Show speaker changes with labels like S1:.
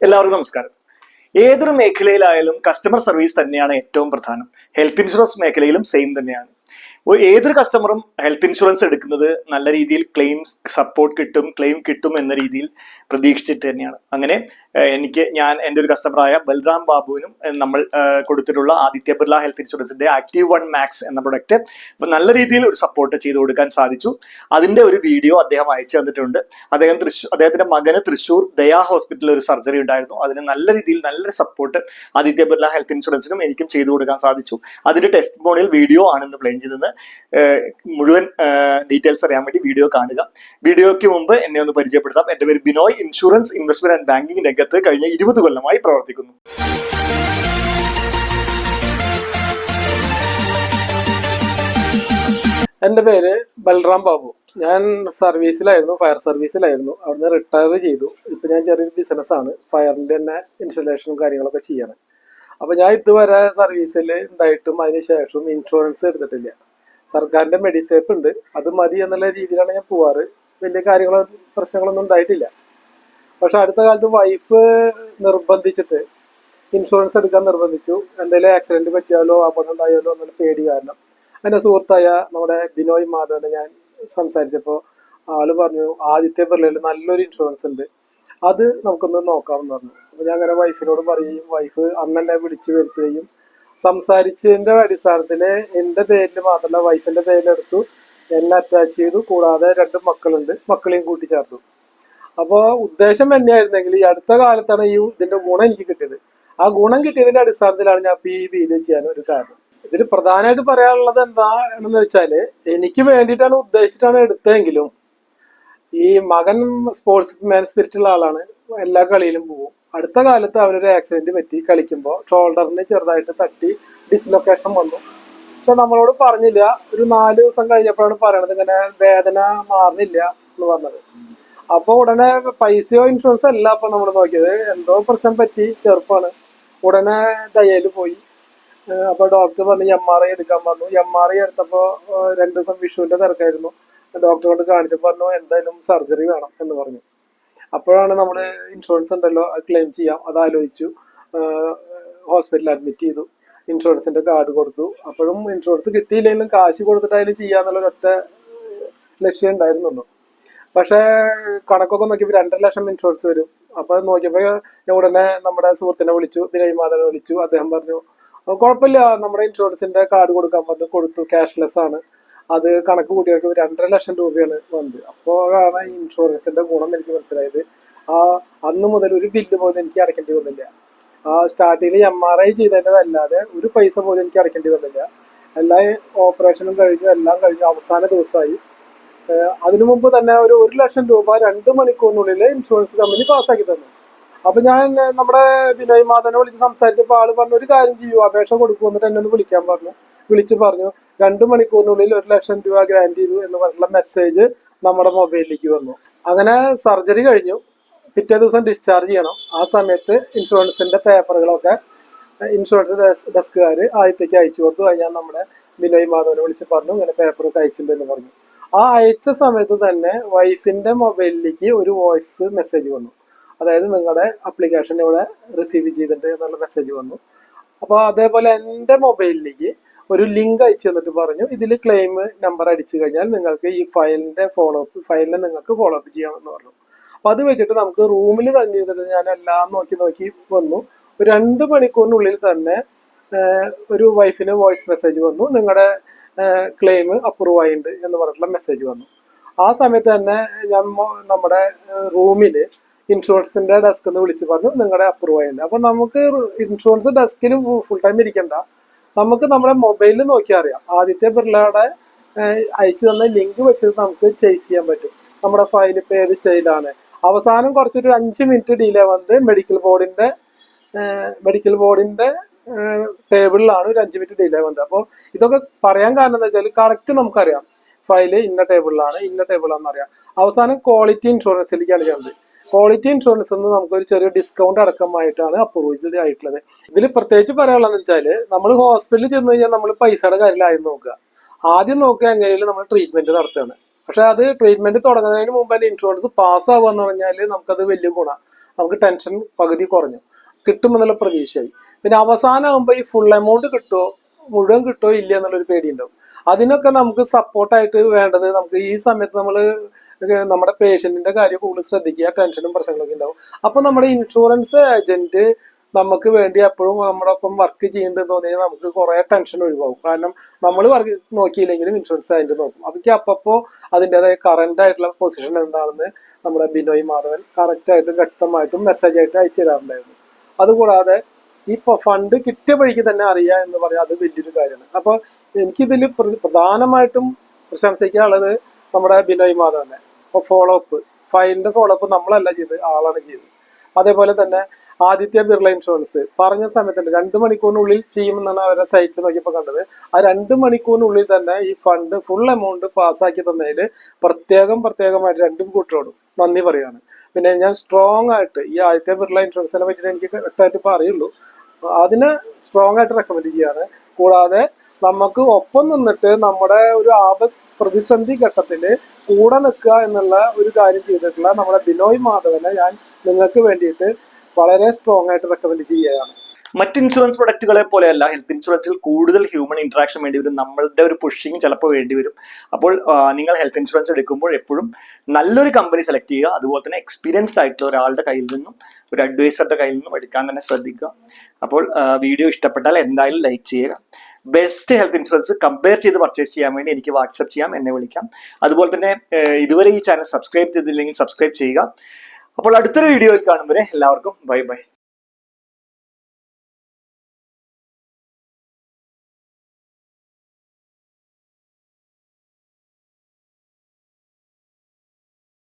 S1: എല്ലാവർക്കും നമസ്കാരം. ഏതൊരു മേഖലയിലായാലും കസ്റ്റമർ സർവീസ് തന്നെയാണ് ഏറ്റവും പ്രധാനം. ഹെൽത്ത് ഇൻഷുറൻസ് മേഖലയിലും സെയിം തന്നെയാണ്. ഏതൊരു കസ്റ്റമറും ഹെൽത്ത് ഇൻഷുറൻസ് എടുക്കുന്നത് നല്ല രീതിയിൽ സപ്പോർട്ട് ക്ലെയിം കിട്ടും എന്ന രീതിയിൽ പ്രതീക്ഷിച്ചിട്ട് തന്നെയാണ്. അങ്ങനെ ഞാൻ എൻ്റെ ഒരു കസ്റ്റമറായ ബൽറാം ബാബുവിനും നമ്മൾ കൊടുത്തിട്ടുള്ള ആദിത്യ ബിർള ഹെൽത്ത് ഇൻഷുറൻസിന്റെ ആക്റ്റീവ് 1 മാക്സ് എന്ന പ്രൊഡക്റ്റ് നല്ല രീതിയിൽ ഒരു സപ്പോർട്ട് ചെയ്തു കൊടുക്കാൻ സാധിച്ചു. അതിന്റെ ഒരു വീഡിയോ അദ്ദേഹം അയച്ചു തന്നിട്ടുണ്ട്. അദ്ദേഹത്തിന്റെ മകന് തൃശ്ശൂർ ദയാ ഹോസ്പിറ്റലിൽ ഒരു സർജറി ഉണ്ടായിരുന്നു. അതിന് നല്ല രീതിയിൽ നല്ലൊരു സപ്പോർട്ട് ആദിത്യ ബിർള ഹെൽത്ത് ഇൻഷുറൻസിനും എനിക്കും ചെയ്തു കൊടുക്കാൻ സാധിച്ചു. അതിന്റെ ടെസ്റ്റ് മോണിയൽ വീഡിയോ ആണെന്ന് പ്ലെയിൻ ചെയ്തത്. മുഴുവൻ ഡീറ്റെയിൽസ് അറിയാൻ വേണ്ടി വീഡിയോ കാണുക. വീഡിയോയ്ക്ക് മുമ്പ് എന്നെ ഒന്ന് പരിചയപ്പെടുത്താം. എന്റെ പേര് Binoy. Insurance, investment and banking രംഗത്ത് കഴിഞ്ഞ 20 കൊല്ലമായി പ്രവർത്തിക്കുന്നു.
S2: എൻ്റെ പേര് ബൽറാം ബാബു. ഞാൻ സർവീസിലായിരുന്നു, ഫയർ സർവീസിലായിരുന്നു. അവിടുന്ന് റിട്ടയർ ചെയ്തു. ഇപ്പം ഞാൻ ചെറിയൊരു ബിസിനസ്സാണ്, ഫയറിൻ്റെ തന്നെ ഇൻസ്റ്റലേഷനും കാര്യങ്ങളൊക്കെ ചെയ്യണം. അപ്പോൾ ഞാൻ ഇതുവരെ സർവീസിൽ ഉണ്ടായിട്ടും അതിന് ശേഷവും ഇൻഷുറൻസ് എടുത്തിട്ടില്ല. സർക്കാരിൻ്റെ മെഡിസേപ്പ് ഉണ്ട്, അത് മതി എന്നുള്ള രീതിയിലാണ് ഞാൻ പോവാറ്. വലിയ പ്രശ്നങ്ങളൊന്നും ഉണ്ടായിട്ടില്ല. പക്ഷെ അടുത്ത കാലത്ത് വൈഫ് നിർബന്ധിച്ചിട്ട് ഇൻഷുറൻസ് എടുക്കാൻ നിർബന്ധിച്ചു. എന്തെങ്കിലും ആക്സിഡൻറ്റ് പറ്റിയാലോ അപകടം ഉണ്ടായാലോ എന്നുള്ള പേടി കാരണം എൻ്റെ സുഹൃത്തായ നമ്മുടെ ബിനോയ് മാധവനെ ഞാൻ സംസാരിച്ചപ്പോൾ ആള് പറഞ്ഞു, ആദിത്യ ബിർളയിൽ നല്ലൊരു ഇൻഷുറൻസ് ഉണ്ട്, അത് നമുക്കൊന്ന് നോക്കാമെന്ന് പറഞ്ഞു. അപ്പോൾ ഞാൻ അങ്ങനെ വൈഫിനോട് പറയുകയും വൈഫ് അന്ന് എന്നെ വിളിച്ചു വരുത്തുകയും സംസാരിച്ചതിൻ്റെ അടിസ്ഥാനത്തിൽ എൻ്റെ പേരിൽ മാത്രമല്ല വൈഫിൻ്റെ പേരിലെടുത്തു, എന്നെ അറ്റാച്ച് ചെയ്തു. കൂടാതെ 2 മക്കളുണ്ട്, മക്കളെയും കൂട്ടിച്ചേർത്തു. അപ്പോൾ ഉദ്ദേശം തന്നെയായിരുന്നെങ്കിൽ ഈ അടുത്ത കാലത്താണ് ഇതിൻ്റെ ഗുണം എനിക്ക് കിട്ടിയത്. ആ ഗുണം കിട്ടിയതിൻ്റെ അടിസ്ഥാനത്തിലാണ് ഞാൻ ഇപ്പോൾ ഈ വീഡിയോ ചെയ്യാൻ ഒരു കാരണം. ഇതിൽ പ്രധാനമായിട്ട് പറയാനുള്ളത് എന്താണെന്ന് വെച്ചാല്, എനിക്ക് വേണ്ടിയിട്ടാണ് ഉദ്ദേശിച്ചിട്ടാണ് എടുത്തതെങ്കിലും ഈ മകൻ സ്പോർട്സ് മാൻ സ്പിരിറ്റുള്ള ആളാണ്, എല്ലാ കളിയിലും പോകും. അടുത്ത കാലത്ത് അവനൊരു ആക്സിഡന്റ് പറ്റി കളിക്കുമ്പോൾ ഷോൾഡറിന് ചെറുതായിട്ട് തട്ടി ഡിസ്ലൊക്കേഷൻ വന്നു. പക്ഷെ നമ്മളോട് പറഞ്ഞില്ല. ഒരു 4 ദിവസം കഴിഞ്ഞപ്പോഴാണ് പറയണത് ഇങ്ങനെ വേദന മാറുന്നില്ല എന്ന് പറഞ്ഞത്. അപ്പോൾ ഉടനെ പൈസയോ ഇൻഷുറൻസോ അല്ല അപ്പൊ നമ്മൾ നോക്കിയത്, എന്തോ പ്രശ്നം പറ്റി, ചെറുപ്പാണ്. ഉടനെ ദയയിൽ പോയി. അപ്പോൾ ഡോക്ടർ പറഞ്ഞു MRI എടുക്കാൻ പറഞ്ഞു. MRI എടുത്തപ്പോൾ 2 ദിവസം വിഷുവിന്റെ തിരക്കായിരുന്നു. ഡോക്ടറെ കൊണ്ട് കാണിച്ചപ്പോൾ പറഞ്ഞു എന്തായാലും സർജറി വേണം എന്ന് പറഞ്ഞു. അപ്പോഴാണ് നമ്മൾ ഇൻഷുറൻസ് ഉണ്ടല്ലോ, അത് ക്ലെയിം ചെയ്യാം, അത് ആലോചിച്ചു. ഹോസ്പിറ്റലിൽ അഡ്മിറ്റ് ചെയ്തു, ഇൻഷുറൻസിന്റെ കാർഡ് കൊടുത്തു. അപ്പോഴും ഇൻഷുറൻസ് കിട്ടിയില്ലെങ്കിലും കാശ് കൊടുത്തിട്ടായാലും ചെയ്യാന്നുള്ളൊരൊറ്റ ലക്ഷ്യം ഉണ്ടായിരുന്നുള്ളൂ. പക്ഷേ കണക്കൊക്കെ നോക്കിയപ്പോൾ 2.5 ലക്ഷം ഇൻഷുറൻസ് വരും. അപ്പോൾ നോക്കിയപ്പോൾ ഞാൻ ഉടനെ നമ്മുടെ സുഹൃത്തിനെ വിളിച്ചു, ബിനോയ് മാധവനെ വിളിച്ചു. അദ്ദേഹം പറഞ്ഞു കുഴപ്പമില്ല, നമ്മുടെ ഇൻഷുറൻസിന്റെ കാർഡ് കൊടുക്കാൻ പറഞ്ഞു. കൊടുത്തു, ക്യാഷ്ലെസ് ആണ്. അത് കണക്ക് കൂട്ടി നോക്കിയപ്പോൾ 2.5 ലക്ഷം രൂപയാണ് വന്നത്. അപ്പോഴാണ് ഈ ഇൻഷുറൻസിന്റെ ഗുണം എനിക്ക് മനസ്സിലായത്. അന്ന് മുതൽ ഒരു ബില്ല് പോലും എനിക്ക് അടയ്ക്കേണ്ടി വന്നില്ല. സ്റ്റാർട്ടിങ്ങിൽ MRI ചെയ്തതിൻ്റെതല്ലാതെ ഒരു പൈസ പോലും എനിക്ക് അടയ്ക്കേണ്ടി വന്നില്ല. എല്ലാ ഓപ്പറേഷനും കഴിഞ്ഞു, എല്ലാം കഴിഞ്ഞു, അവസാന ദിവസമായി. അതിനു മുമ്പ് തന്നെ ഒരു 1 ലക്ഷം രൂപ 2 മണിക്കൂറിനുള്ളിൽ ഇൻഷുറൻസ് കമ്പനി പാസ്സാക്കി തന്നു. അപ്പൊ ഞാൻ നമ്മുടെ ബിനോയ് മാധവനെ വിളിച്ച് സംസാരിച്ചപ്പോൾ ആള് പറഞ്ഞു ഒരു കാര്യം ചെയ്യൂ, അപേക്ഷ കൊടുക്കൂ, എന്നിട്ട് എന്നെ ഒന്ന് വിളിക്കാൻ പറഞ്ഞു. വിളിച്ചു പറഞ്ഞു 2 മണിക്കൂറിനുള്ളിൽ 1 ലക്ഷം രൂപ ഗ്രാന്റ് ചെയ്തു എന്ന് പറഞ്ഞുള്ള മെസ്സേജ് നമ്മുടെ മൊബൈലിലേക്ക് വന്നു. അങ്ങനെ സർജറി കഴിഞ്ഞു, പിറ്റേ ദിവസം ഡിസ്ചാർജ് ചെയ്യണം. ആ സമയത്ത് ഇൻഷുറൻസിന്റെ പേപ്പറുകളൊക്കെ ഇൻഷുറൻസ് ഡെസ്കുകാർ ആദ്യത്തേക്ക് അയച്ചു കൊടുത്തു. ഞാൻ നമ്മുടെ ബിനോയ് മാധവനെ വിളിച്ച് പറഞ്ഞു ഇങ്ങനെ പേപ്പറൊക്കെ അയച്ചിട്ടുണ്ടെന്ന് പറഞ്ഞു. ആ അയച്ച സമയത്ത് തന്നെ വൈഫിന്റെ മൊബൈലിലേക്ക് ഒരു വോയിസ് മെസ്സേജ് വന്നു. അതായത് നിങ്ങളുടെ അപ്ലിക്കേഷൻ ഇവിടെ റിസീവ് ചെയ്തിട്ടുണ്ട് എന്നുള്ള മെസ്സേജ് വന്നു. അപ്പോൾ അതേപോലെ എൻ്റെ മൊബൈലിലേക്ക് ഒരു ലിങ്ക് അയച്ചു തന്നിട്ട് പറഞ്ഞു ഇതിൽ ക്ലെയിം നമ്പർ അടിച്ചു കഴിഞ്ഞാൽ നിങ്ങൾക്ക് ഈ ഫയലിനെ നിങ്ങൾക്ക് ഫോളോ അപ്പ് ചെയ്യാമെന്ന് പറഞ്ഞു. അപ്പോൾ അത് വെച്ചിട്ട് നമുക്ക് റൂമിൽ തന്നെ ചെയ്തിട്ട് ഞാൻ എല്ലാം നോക്കി വന്നു. 2 മണിക്കൂറിനുള്ളിൽ തന്നെ ഒരു വൈഫിന് വോയിസ് മെസ്സേജ് വന്നു, നിങ്ങളുടെ ക്ലെയിം അപ്രൂവ് ആയിട്ടുണ്ട് എന്ന് പറഞ്ഞിട്ടുള്ള മെസ്സേജ് വന്നു. ആ സമയത്ത് തന്നെ ഞാൻ നമ്മുടെ റൂമിൽ ഇൻഷുറൻസിന്റെ ഡെസ്കിൽ നിന്ന് വിളിച്ച് പറഞ്ഞു നിങ്ങളുടെ അപ്രൂവ് ആയിട്ടുണ്ട്. അപ്പൊ നമുക്ക് ഇൻഷുറൻസ് ഡെസ്കിൽ ഫുൾ ടൈം ഇരിക്കണ്ട, നമുക്ക് നമ്മുടെ മൊബൈലിൽ നോക്കിയാൽ അറിയാം. ആദിത്യ ബിർളയുടെ അയച്ചു തന്ന ലിങ്ക് വെച്ചിട്ട് നമുക്ക് ചേസ് ചെയ്യാൻ പറ്റും നമ്മുടെ ഫയൽ ഇപ്പൊ ഏത് സ്റ്റേജിലാണ്. അവസാനം കുറച്ചൊരു 5 മിനിറ്റ് ഡിലേ വന്ന് മെഡിക്കൽ ബോർഡിന്റെ ടേബിളിലാണ് ഒരു 5 മിനിറ്റ് ഡിലേ വന്നത്. അപ്പോൾ ഇതൊക്കെ പറയാൻ കാരണം എന്താ വെച്ചാൽ കറക്റ്റ് നമുക്കറിയാം ഫയല് ഇന്ന ടേബിളിലാണെന്ന് അറിയാം. അവസാനം ക്വാളിറ്റി ഇൻഷുറൻസിലേക്കാണ് ചെയ്യുന്നത്. ക്വാളിറ്റി ഇൻഷുറൻസ് എന്ന് നമുക്കൊരു ചെറിയ ഡിസ്കൗണ്ട് അടക്കമായിട്ടാണ് അപ്രൂവ് ആയിട്ടുള്ളത്. ഇതിൽ പ്രത്യേകിച്ച് പറയാനുള്ളതെന്ന് വെച്ചാൽ നമ്മൾ ഹോസ്പിറ്റലിൽ ചെന്ന് കഴിഞ്ഞാൽ നമ്മൾ പൈസയുടെ കാര്യത്തിലായിരുന്നു നോക്കുക. ആദ്യം നോക്കുക എങ്ങനെയും നമ്മൾ ട്രീറ്റ്മെന്റ് നടത്തുകയാണ്. പക്ഷെ അത് ട്രീറ്റ്മെന്റ് തുടങ്ങുന്നതിന് മുമ്പ് തന്നെ ഇൻഷുറൻസ് പാസ്സാവുക എന്ന് പറഞ്ഞാൽ നമുക്കത് വലിയ ഗുണമാണ്. നമുക്ക് ടെൻഷൻ പകുതി കുറഞ്ഞു, കിട്ടുമെന്നുള്ള പ്രതീക്ഷയായി. പിന്നെ അവസാനമാകുമ്പോൾ ഈ ഫുൾ എമൗണ്ട് കിട്ടുമോ, മുഴുവൻ കിട്ടുമോ ഇല്ല എന്നുള്ളൊരു പേടിയുണ്ടാവും. അതിനൊക്കെ നമുക്ക് സപ്പോർട്ടായിട്ട് വേണ്ടത്, നമുക്ക് ഈ സമയത്ത് നമ്മൾ നമ്മുടെ പേഷ്യന്റിന്റെ കാര്യം കൂടുതൽ ശ്രദ്ധിക്കുക, ടെൻഷനും പ്രശ്നങ്ങളൊക്കെ ഉണ്ടാവും. അപ്പൊ നമ്മുടെ ഇൻഷുറൻസ് ഏജന്റ് നമുക്ക് വേണ്ടി എപ്പോഴും നമ്മുടെ ഒപ്പം വർക്ക് ചെയ്യുന്നുണ്ടെന്ന് തോന്നിയാൽ നമുക്ക് കുറെ ടെൻഷൻ ഒഴിവാകും. കാരണം നമ്മൾ വർക്ക് നോക്കിയില്ലെങ്കിലും ഇൻഷുറൻസ് ഏജന്റ് നോക്കും. അവർക്ക് അപ്പപ്പോ അതിൻ്റെതായ കറന്റ് ആയിട്ടുള്ള പൊസിഷൻ എന്താണെന്ന് നമ്മുടെ ബിനോയ് മാധവൻ കറക്റ്റ് ആയിട്ടും വ്യക്തമായിട്ടും മെസ്സേജ് ആയിട്ട് അയച്ചു തരാറുണ്ടായിരുന്നു. അതുകൂടാതെ ഈ ഫണ്ട് കിട്ടിയ വഴിക്ക് തന്നെ അറിയുക എന്ന് പറയാം, അത് വലിയൊരു കാര്യമാണ്. അപ്പൊ എനിക്കിതിൽ പ്രധാനമായിട്ടും പ്രശംസിക്കാനുള്ളത് നമ്മുടെ ബിനോയ് മാധവനെ. അപ്പൊ ഫോളോ അപ്പ്, ഫയലിന്റെ ഫോളോ അപ്പ് നമ്മളല്ല ചെയ്തത്, ആളാണ് ചെയ്തത്. അതേപോലെ തന്നെ ആദിത്യ ബിർള ഇൻഷുറൻസ് പറഞ്ഞ സമയത്തുണ്ട് 2 മണിക്കൂറിനുള്ളിൽ ചെയ്യുമെന്നാണ് അവരുടെ സൈറ്റിൽ നോക്കിയപ്പോൾ കണ്ടത്. ആ 2 മണിക്കൂറിനുള്ളിൽ തന്നെ ഈ ഫണ്ട് ഫുൾ എമൗണ്ട് പാസ്സാക്കി തന്നതിൽ പ്രത്യേകമായിട്ട് 2 കൂട്ടരോടും നന്ദി പറയാണ്. പിന്നെ ഞാൻ സ്ട്രോങ് ആയിട്ട് ഈ ആദിത്യ ബിർള ഇൻഷുറൻസിനെ പറ്റിയിട്ട് എനിക്ക് വ്യക്തമായിട്ട് ഇപ്പോൾ അറിയുള്ളൂ, അതിനെ സ്ട്രോങ് ആയിട്ട് റെക്കമെൻഡ് ചെയ്യാണ്. കൂടാതെ നമുക്ക് ഒപ്പം നിന്നിട്ട് നമ്മുടെ ഒരു പ്രതിസന്ധി ഘട്ടത്തിൽ കൂടെ നിൽക്കുക എന്നുള്ള ഒരു കാര്യം ചെയ്തിട്ടുള്ള നമ്മുടെ ബിനോയ് മാധവനെ ഞാൻ നിങ്ങൾക്ക് വേണ്ടിയിട്ട് വളരെ സ്ട്രോങ് ആയിട്ട് റെക്കമെൻഡ് ചെയ്യുകയാണ്.
S1: മറ്റ് ഇൻഷുറൻസ് പ്രൊഡക്റ്റുകളെ പോലെയല്ല ഹെൽത്ത് ഇൻഷുറൻസിൽ കൂടുതൽ ഹ്യൂമൻ ഇന്ററാക്ഷൻ വേണ്ടി വരും, നമ്മളുടെ ഒരു പുഷിങ് ചിലപ്പോൾ വേണ്ടി വരും. അപ്പോൾ നിങ്ങൾ ഹെൽത്ത് ഇൻഷുറൻസ് എടുക്കുമ്പോൾ എപ്പോഴും നല്ലൊരു കമ്പനി സെലക്ട് ചെയ്യുക. അതുപോലെ തന്നെ എക്സ്പീരിയൻസ്ഡ് ആയിട്ടുള്ള ഒരാളുടെ കയ്യിൽ നിന്നും, ഒരു അഡ്വൈസറുടെ കയ്യിൽ നിന്നും എടുക്കാൻ തന്നെ ശ്രദ്ധിക്കുക. അപ്പോൾ വീഡിയോ ഇഷ്ടപ്പെട്ടാൽ എന്തായാലും ലൈക്ക് ചെയ്യുക. ബെസ്റ്റ് ഹെൽത്ത് ഇൻഷുറൻസ് കമ്പയർ ചെയ്ത് പർച്ചേസ് ചെയ്യാൻ വേണ്ടി എനിക്ക് വാട്സപ്പ് ചെയ്യാം, എന്നെ വിളിക്കാം. അതുപോലെ തന്നെ ഇതുവരെ ഈ ചാനൽ സബ്സ്ക്രൈബ് ചെയ്തില്ലെങ്കിൽ സബ്സ്ക്രൈബ് ചെയ്യുക. അപ്പോൾ അടുത്തൊരു വീഡിയോയിൽ കാണും വരെ എല്ലാവർക്കും ബൈ ബൈ.